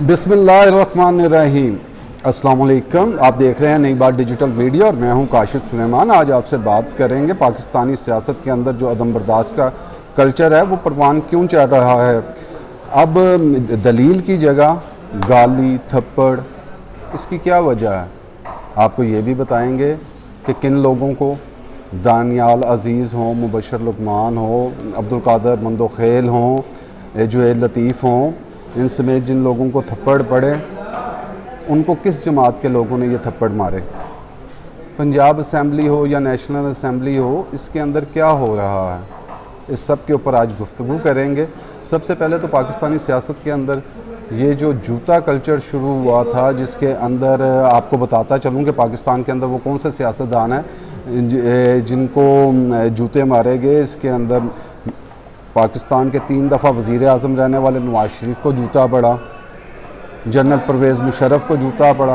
बिस्मिल्लाहिर्रहमानिर्रहीम। अस्सलाम वालेकुम। आप देख रहे हैं नई बात डिजिटल मीडिया और मैं हूं काशिफ सुलेमान। आज आपसे बात करेंगे पाकिस्तानी सियासत के अंदर जो अदम बर्दाश्त का कल्चर है वो परवान क्यों चढ़ रहा है। अब दलील की जगह गाली थप्पड़, इसकी क्या वजह है। आपको ये भी बताएंगे कि किन लोगों को, दानियाल अज़ीज़ हों, मुबशर लुकमान हो, अब्दुल कादर मंदोखेल हों, जुएल लतीफ़ हों, इन समेत जिन लोगों को थप्पड़ पड़े उनको किस जमात के लोगों ने ये थप्पड़ मारे। पंजाब असम्बली हो या नेशनल असम्बली हो, इसके अंदर क्या हो रहा है, इस सब के ऊपर आज गुफ्तगू करेंगे। सबसे पहले तो पाकिस्तानी सियासत के अंदर ये जो जूता कल्चर शुरू हुआ था, जिसके अंदर आपको बताता चलूँ कि पाकिस्तान के अंदर वो कौन से सियासतदान हैं जिनको जूते मारे गए। इसके अंदर पाकिस्तान के 3 दफ़ा वज़ीर आज़म रहने वाले नवाज शरीफ को जूता पड़ा, जनरल परवेज़ मुशर्रफ को जूता पड़ा,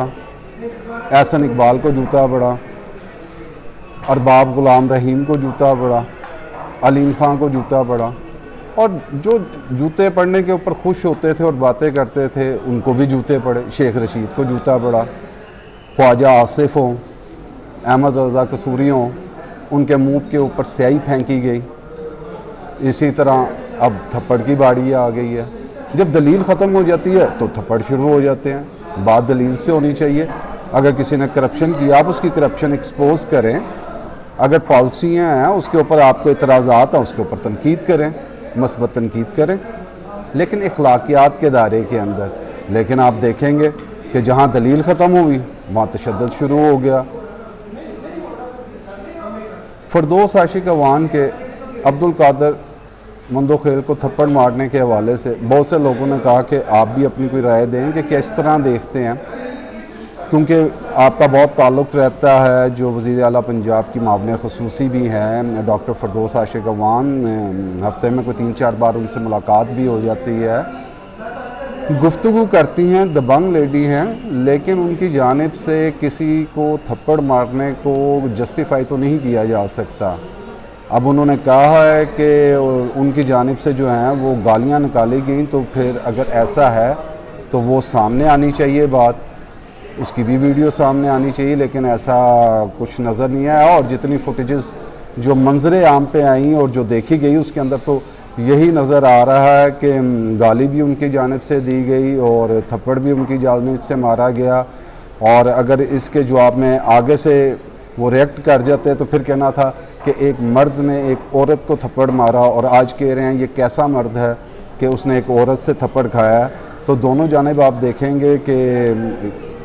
एहसन इकबाल को जूता पड़ा, अरबाब गुलाम रहीम को जूता पड़ा, अलीम खां को जूता पड़ा। और जो जूते पड़ने के ऊपर खुश होते थे और बातें करते थे उनको भी जूते पड़े। शेख रशीद को जूता पड़ा, ख्वाजा आसिफ हों, अहमद रज़ा कसूरी हों, उनके मुँह के ऊपर स्याही फेंकी गई। इसी तरह अब थप्पड़ की बारी आ गई है। जब दलील ख़त्म हो जाती है तो थप्पड़ शुरू हो जाते हैं। बात दलील से होनी चाहिए। अगर किसी ने करप्शन किया आप उसकी करप्शन एक्सपोज करें, अगर पॉलिसियाँ हैं उसके ऊपर आपको इतराज़ात हैं उसके ऊपर तनकीद करें, मस्बत तनकीद करें, लेकिन अखलाकियात के दायरे के अंदर। लेकिन आप देखेंगे कि जहाँ दलील ख़त्म हुई वहाँ तशद्दुद शुरू हो गया। फरदौस आशिक अवान के अब्दुल कादर मंदोखेल को थप्पड़ मारने के हवाले से बहुत से लोगों ने कहा कि आप भी अपनी कोई राय दें कि किस तरह देखते हैं, क्योंकि आपका बहुत ताल्लुक़ रहता है जो वज़ीर आला पंजाब की मावन ख़ुसूसी भी हैं डॉक्टर फरदौस आशिक अवान। हफ्ते में कोई 3-4 बार उनसे मुलाकात भी हो जाती है, गुफ्तगू करती हैं, दबंग लेडी हैं, लेकिन उनकी जानिब से किसी को थप्पड़ मारने को जस्टिफाई तो नहीं किया जा सकता। अब उन्होंने कहा है कि उनकी जानिब से जो हैं वो गालियां निकाली गई, तो फिर अगर ऐसा है तो वो सामने आनी चाहिए, बात उसकी भी वीडियो सामने आनी चाहिए, लेकिन ऐसा कुछ नज़र नहीं आया। और जितनी फुटेजेस जो मंजरे आम पे आई और जो देखी गई उसके अंदर तो यही नज़र आ रहा है कि गाली भी उनकी जानिब से दी गई और थप्पड़ भी उनकी जानिब से मारा गया। और अगर इसके जवाब में आगे से वो रिएक्ट कर जाते तो फिर कहना था कि एक मर्द ने एक औरत को थप्पड़ मारा, और आज कह रहे हैं ये कैसा मर्द है कि उसने एक औरत से थप्पड़ खाया है। तो दोनों जानिब आप देखेंगे कि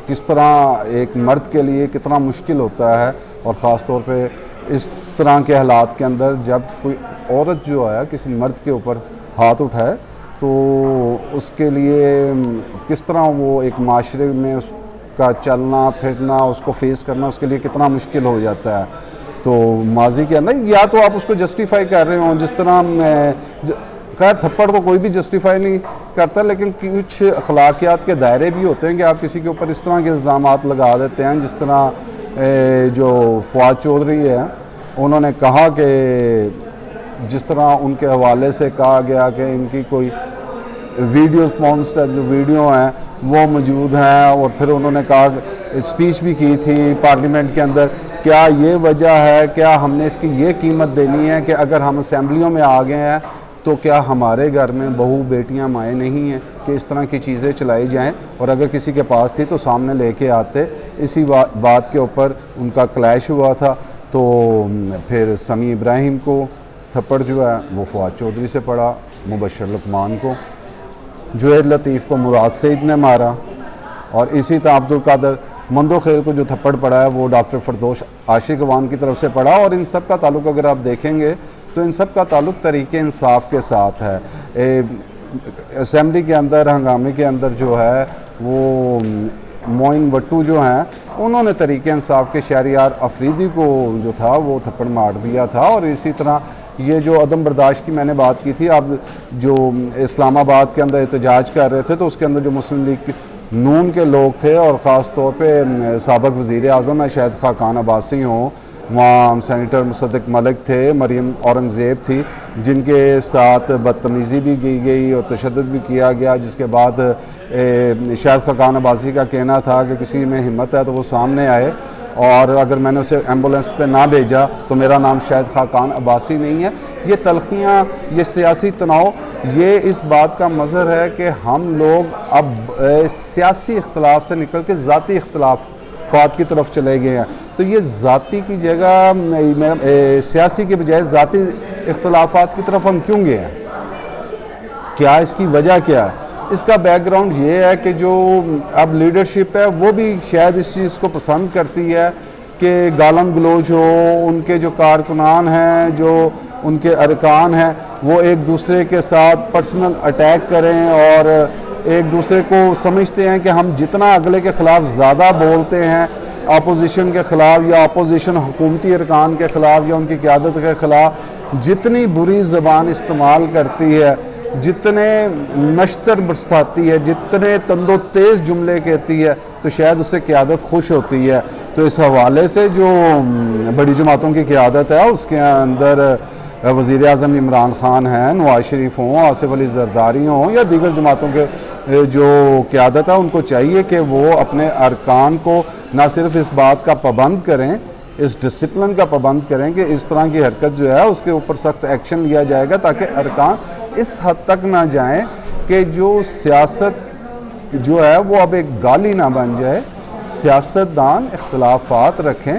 किस तरह एक मर्द के लिए कितना मुश्किल होता है, और ख़ास तौर पे इस तरह के हालात के अंदर जब कोई औरत जो है किसी मर्द के ऊपर हाथ उठाए तो उसके लिए किस तरह वो एक माशरे में उसका चलना फिरना, उसको फेस करना उसके लिए कितना मुश्किल हो जाता है। तो माजी के अंदर या तो आप उसको जस्टिफाई कर रहे हो, जिस तरह खैर थप्पड़ तो कोई भी जस्टिफाई नहीं करता, लेकिन कुछ अखलाकियात के दायरे भी होते हैं कि आप किसी के ऊपर इस तरह के इल्ज़ामात लगा देते हैं। जिस तरह जो फवाद चौधरी है उन्होंने कहा कि जिस तरह उनके हवाले से कहा गया कि इनकी कोई वीडियोस पॉन्स जो वीडियो हैं वो मौजूद हैं, और फिर उन्होंने कहा स्पीच भी की थी पार्लियामेंट के अंदर, क्या ये वजह है, क्या हमने इसकी ये कीमत देनी है कि अगर हम असम्बलियों में आ गए हैं तो क्या हमारे घर में बहू बेटियां माएँ नहीं हैं कि इस तरह की चीज़ें चलाई जाएं, और अगर किसी के पास थी तो सामने लेके आते। इसी बात के ऊपर उनका क्लैश हुआ था। तो फिर समी इब्राहिम को थप्पड़ जो है वो फवाद चौधरी से पड़ा, मुबशर लुकमान को, जुएल लतीफ़ को मुराद सईद ने मारा, और इसी तरह अब्दुल कादर मंदोखेल को जो थप्पड़ पड़ा है वो डॉक्टर फरदौस आशिक अवान की तरफ से पड़ा। और इन सब का ताल्लुक़ अगर आप देखेंगे तो इन सब का ताल्लुक़ तरीक़े इंसाफ के साथ है। असम्बली के अंदर हंगामे के अंदर जो है वो मोइन वट्टू जो हैं उन्होंने तरीक़े इंसाफ के शहरियार अफरीदी को जो था वो थप्पड़ मार दिया था। और इसी तरह ये जो अदम बर्दाश्त की मैंने बात की थी, अब जो इस्लामाबाद के अंदर एहतजाज कर रहे थे तो उसके अंदर जो मुस्लिम लीग नून के लोग थे और ख़ास तौर पे साबिक़ वज़ीर आज़म है शायद खाकान अब्बासी हों, वहाँ सेनेटर मुसद्दिक मलिक थे, मरियम औरंगज़ेब थी, जिनके साथ बदतमीज़ी भी की गई और तशद्दुद भी किया गया, जिसके बाद शाहिद खाकान अब्बासी का कहना था कि किसी में हिम्मत है तो वो सामने आए, और अगर मैंने उसे एम्बुलेंस पे ना भेजा तो मेरा नाम शाहिद खाकान अब्बासी नहीं है। ये तलखियाँ, ये सियासी तनाव, ये इस बात का मज़हर है कि हम लोग अब सियासी इख्तलाफ से निकल के ज़ाती इख्तलाफात की तरफ चले गए हैं। तो ये ज़ाती की जगह सियासी के बजाय ज़ाती इख्तलाफात की तरफ हम क्यों गए हैं? क्या इसकी वजह क्या है? इसका बैकग्राउंड ये है कि जो अब लीडरशिप है वो भी शायद इस चीज़ को पसंद करती है कि गालम गलोच हो, उनके जो कारकुनान हैं, जो उनके अरकान हैं, वो एक दूसरे के साथ पर्सनल अटैक करें और एक दूसरे को समझते हैं कि हम जितना अगले के ख़िलाफ़ ज़्यादा बोलते हैं, अपोजिशन के ख़िलाफ़ या अपोजिशन हुकूमती अरकान के ख़िलाफ़ या उनकी क़यादत के ख़िलाफ़ जितनी बुरी ज़बान इस्तेमाल करती है, जितने नश्तर बरसाती है, जितने तंदो तेज़ जुमले कहती है, तो शायद उससे क़यादत खुश होती है। तो इस हवाले से जो बड़ी जमातों की क़यादत है उसके अंदर वज़ीर आज़म इमरान ख़ान हैं, नवाज़ शरीफ हों, आसिफ अली ज़रदारी हों या दीगर जमातों के जो क़यादत है, उनको चाहिए कि वो अपने अरकान को ना सिर्फ इस बात का पाबंद करें, इस डिसिप्लिन का पाबंद करें कि इस तरह की हरकत जो है उसके ऊपर सख्त एक्शन लिया जाएगा, ताकि अरकान इस हद तक ना जाएं कि जो सियासत जो है वो अब एक गाली ना बन जाए। सियासतदान इख्तलाफात रखें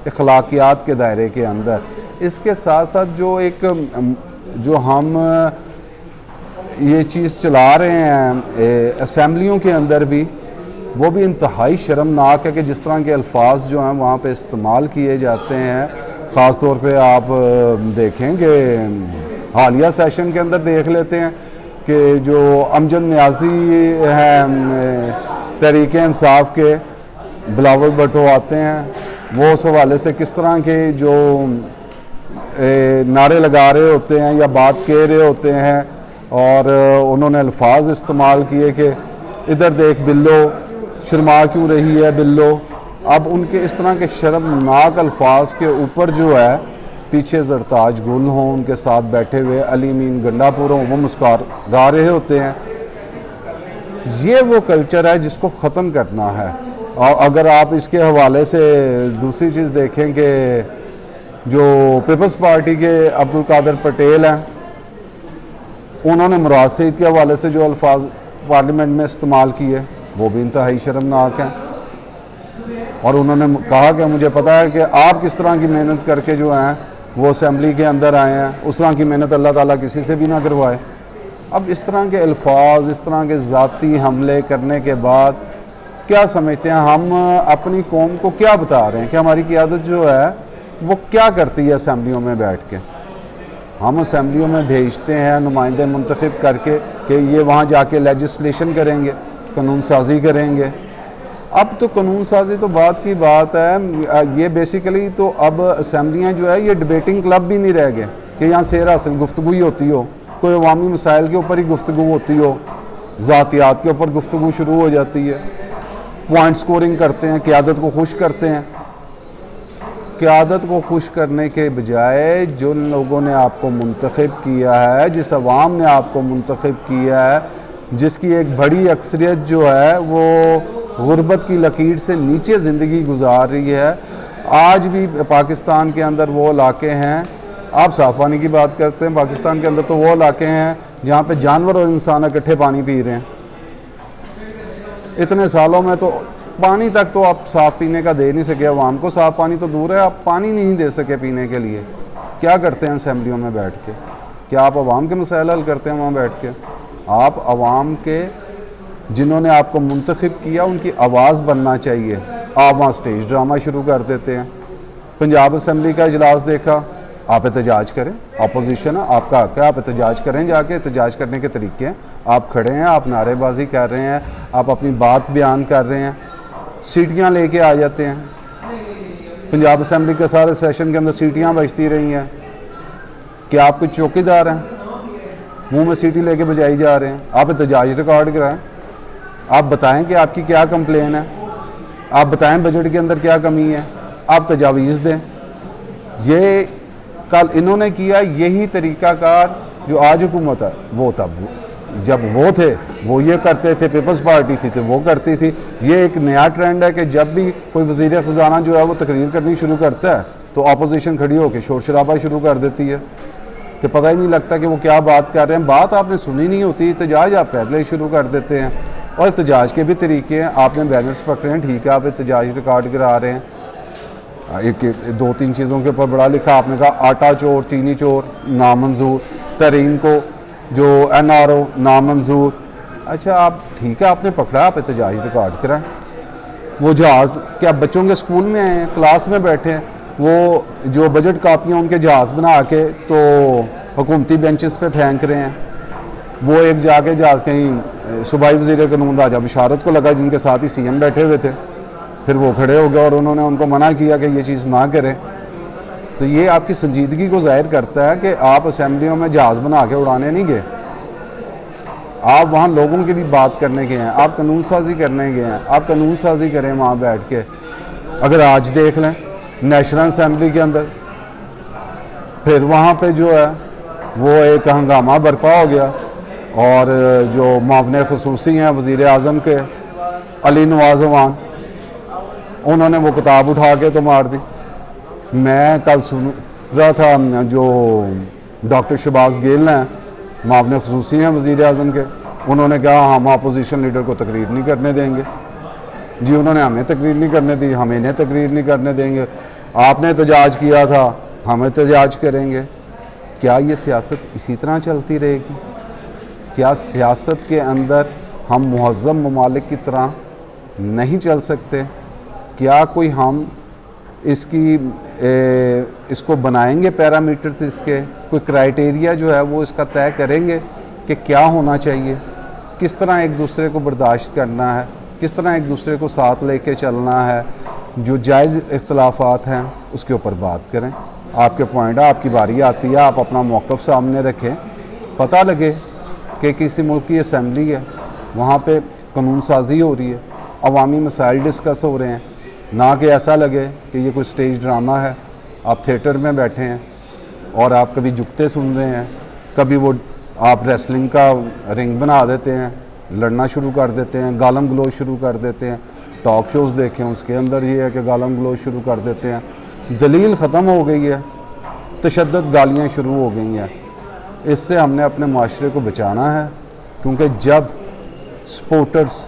अखलाकियात के दायरे के अंदर। इसके साथ साथ जो हम ये चीज़ चला रहे हैं असम्बलियों के अंदर भी, वो भी इंतहाई शर्मनाक है कि जिस तरह के अल्फाज जो हैं वहाँ पे इस्तेमाल किए जाते हैं। ख़ास तौर पे आप देखेंगे हालिया सेशन के अंदर देख लेते हैं कि जो अमजद न्याजी हैं तहरीक इंसाफ के, बिलावल भुट्टो आते हैं, वो उस हवाले से किस तरह के जो नारे लगा रहे होते हैं या बात कह रहे होते हैं, और उन्होंने अल्फाज इस्तेमाल किए कि इधर देख बिल्लो, शर्मा क्यों रही है बिल्लो। अब उनके इस तरह के शर्मनाक अल्फाज के ऊपर जो है पीछे जरताज गुल हों, उनके साथ बैठे हुए अली मीन गंडापुर हों, वो मुस्कुरा रहे होते हैं। ये वो कल्चर है जिसको ख़त्म करना है। और अगर आप इसके हवाले से दूसरी चीज़ देखें कि जो पीपल्स पार्टी के अब्दुल कादर पटेल हैं, उन्होंने मुराद सईद के हवाले से जो अल्फाज पार्लियामेंट में इस्तेमाल किए वो भी इंतहाई शर्मनाक हैं। और उन्होंने कहा कि मुझे पता है कि आप किस तरह की मेहनत करके जो हैं वो असम्बली के अंदर आए हैं, उस तरह की मेहनत अल्लाह ताला किसी से भी ना करवाए। अब इस तरह के अल्फाज, इस तरह के ज़ाती हमले करने के बाद क्या समझते हैं हम अपनी कौम को क्या बता रहे हैं कि हमारी क़यादत जो है वो क्या करती है असम्बलियों में बैठ के? हम असम्बलियों में भेजते हैं नुमाइंदे मुंतखब करके कि ये वहाँ जाके लेजिस्लेशन करेंगे, कानून साजी करेंगे। अब तो कानून साजी तो बात की बात है, ये बेसिकली तो अब असम्बलियाँ जो है ये डिबेटिंग क्लब भी नहीं रह गए कि यहाँ सेर हासिल गुफ्तगू ही होती हो, कोई अवामी मसाइल के ऊपर ही गुफ्तगू होती हो, ज़ातियात के ऊपर गुफ्तगू शुरू हो जाती है, पॉइंट स्कोरिंग करते हैं, क़यादत को खुश करते हैं। क़यादत को खुश करने के बजाय जिन लोगों ने आपको मुंतखब किया है, जिस अवाम ने आपको मुंतखब किया है, जिसकी एक बड़ी अक्सरियत जो है वो गुर्बत की लकीर से नीचे ज़िंदगी गुजार रही है। आज भी पाकिस्तान के अंदर वो इलाके हैं, आप साफ़ पानी की बात करते हैं, पाकिस्तान के अंदर तो वो इलाके हैं जहाँ पे जानवर और इंसान इकट्ठे पानी पी रहे हैं। इतने सालों में तो पानी तक तो आप साफ़ पीने का दे नहीं सके अवाम को, साफ़ पानी तो दूर है, आप पानी नहीं दे सके पीने के लिए। क्या करते हैं असम्बलियों में बैठ के? क्या आप अवाम के मसाइल हल करते हैं वहाँ बैठ के? आप अवाम के जिन्होंने आपको मुंतखब किया उनकी आवाज़ बनना चाहिए। आप वहाँ स्टेज ड्रामा शुरू कर देते हैं। पंजाब असम्बली का इजलास देखा, आप एहतजाज करें, अपोजिशन है, आपका हक़ है, आप एहतजाज करें, जाके एहतजाज करने के तरीके हैं। आप खड़े हैं, आप नारेबाजी कर रहे हैं, आप अपनी बात बयान कर रहे हैं, सीटियाँ लेके आ जाते हैं। पंजाब असम्बली के सारे सेशन के अंदर सीटियाँ बजती रही हैं। क्या आप कुछ चौकीदार हैं? मुंह में सीटी लेके बजाई जा रहे हैं। आप एहतजाज रिकॉर्ड कराएं, आप बताएं कि आपकी क्या कंप्लेन है, आप बताएं बजट के अंदर क्या कमी है, आप तजावीज़ दें। ये कल इन्होंने किया, यही तरीक़ाकार जो आज हुकूमत है वो तब जब वो थे वो ये करते थे, पीपल्स पार्टी थी तो वो करती थी। ये एक नया ट्रेंड है कि जब भी कोई वज़ीर ख़जाना जो है वो तकरीर करनी शुरू करता है तो अपोजिशन खड़ी होकर शोर शराबा शुरू कर देती है कि पता ही नहीं लगता कि वो क्या बात कर रहे हैं। बात आपने सुनी नहीं होती, एहतजाज आप पहले ही शुरू कर देते हैं। और एहतजाज के भी तरीके हैं, आपने बैनर्स पकड़े हैं, ठीक है, आप एहतजाज रिकॉर्ड करा रहे हैं, एक दो तीन चीज़ों के ऊपर बड़ा लिखा, आपने कहा आटा चोर, चीनी चोर नामंजूर, तरीन को जो NRO नामंजूर। अच्छा, आप ठीक है, आपने पकड़ा, आप एहतजाज रिकॉर्ड कराएं। वो जहाज़ क्या बच्चों के स्कूल में आए हैं, क्लास में बैठे हैं, वो जो बजट कापियाँ उनके जहाज़ बना के तो हुकूमती बेंचेस पे फेंक रहे हैं। वो एक जाके जहाज़ कहीं सूबाई वज़ीर कानून राजा बशारत को लगा, जिनके साथ ही CM बैठे हुए थे, फिर वो खड़े हो गए और उन्होंने उनको मना किया कि ये चीज़ ना करें। तो ये आपकी संजीदगी को ज़ाहिर करता है कि आप असेंबलियों में जहाज़ बना के उड़ाने नहीं गए, आप वहाँ लोगों के लिए बात करने गए हैं, आप कानून साजी करने गए हैं। आप कानून साजी करें वहाँ बैठ के। अगर आज देख लें नेशनल असेंबली के अंदर, फिर वहाँ पे जो है वो एक हंगामा बरपा हो गया और जो मुआवने ख़ुसूसी हैं वज़ीर आज़म के अली नवाज़ अवान, उन्होंने वो किताब उठा के तो मार दी। मैं कल सुन रहा था जो डॉक्टर शहबाज गिल हैं, मुआवने ख़ुसूसी हैं वज़ीर आज़म के, उन्होंने कहा हम अपोजिशन लीडर को तकरीर नहीं करने देंगे। जी, उन्होंने हमें तकरीर नहीं करने दी, हम इन्हें तकरीर नहीं करने देंगे। आपने एहतजाज किया था, हम एहतजाज करेंगे। क्या ये सियासत इसी तरह चलती रहेगी? क्या सियासत के अंदर हम मुहज़्ज़म ममालिक की तरह नहीं चल सकते? क्या कोई हम इसको बनाएंगे पैरामीटर्स, इसके कोई क्राइटेरिया जो है वो इसका तय करेंगे कि क्या होना चाहिए, किस तरह एक दूसरे को बर्दाश्त करना है, किस तरह एक दूसरे को साथ लेके चलना है, जो जायज़ इख्तलाफात हैं उसके ऊपर बात करें। आपके पॉइंट है, आपकी बारी आती है, आप अपना मौक़िफ़ सामने रखें, पता लगे कि किसी मुल्क की असम्बली है, वहाँ पे कानून साजी हो रही है, अवामी मसाइल डिस्कस हो रहे हैं, ना कि ऐसा लगे कि ये कोई स्टेज ड्रामा है, आप थिएटर में बैठे हैं और आप कभी जुगते सुन रहे हैं, कभी वो आप रेसलिंग का रिंग बना देते हैं, लड़ना शुरू कर देते हैं, गालम गलोच शुरू कर देते हैं। टॉक शोज़ देखें, उसके अंदर ये है कि गालम गलोच शुरू कर देते हैं। दलील ख़त्म हो गई है, तशद्दुद गालियाँ शुरू हो गई हैं। इससे हमने अपने माशरे को बचाना है, क्योंकि जब सपोर्टर्स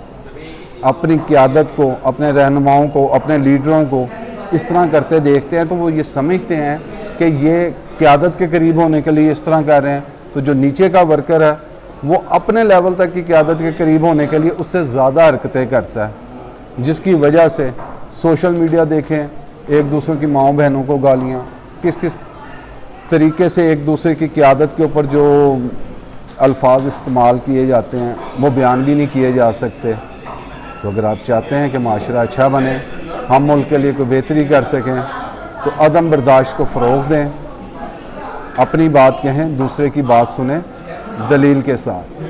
अपनी क़यादत को, अपने रहनुमाओं को, अपने लीडरों को इस तरह करते देखते हैं तो वो ये समझते हैं कि ये क़यादत के करीब होने के लिए इस तरह कर रहे हैं। तो जो नीचे का वर्कर है वो अपने लेवल तक की क़यादत के करीब होने के लिए उससे ज़्यादा हरकतें करता है, जिसकी वजह से सोशल मीडिया देखें, एक दूसरे की माँओं बहनों को गालियाँ, किस किस तरीके से एक दूसरे की क़यादत के ऊपर जो अल्फाज इस्तेमाल किए जाते हैं वो बयान भी नहीं किए जा सकते। तो अगर आप चाहते हैं कि माशरा अच्छा बने, हम मुल्क के लिए कोई बेहतरी कर सकें, तो अदम बर्दाश्त को फ़रोग़ दें, अपनी बात कहें, दूसरे की बात सुने दलील के साथ।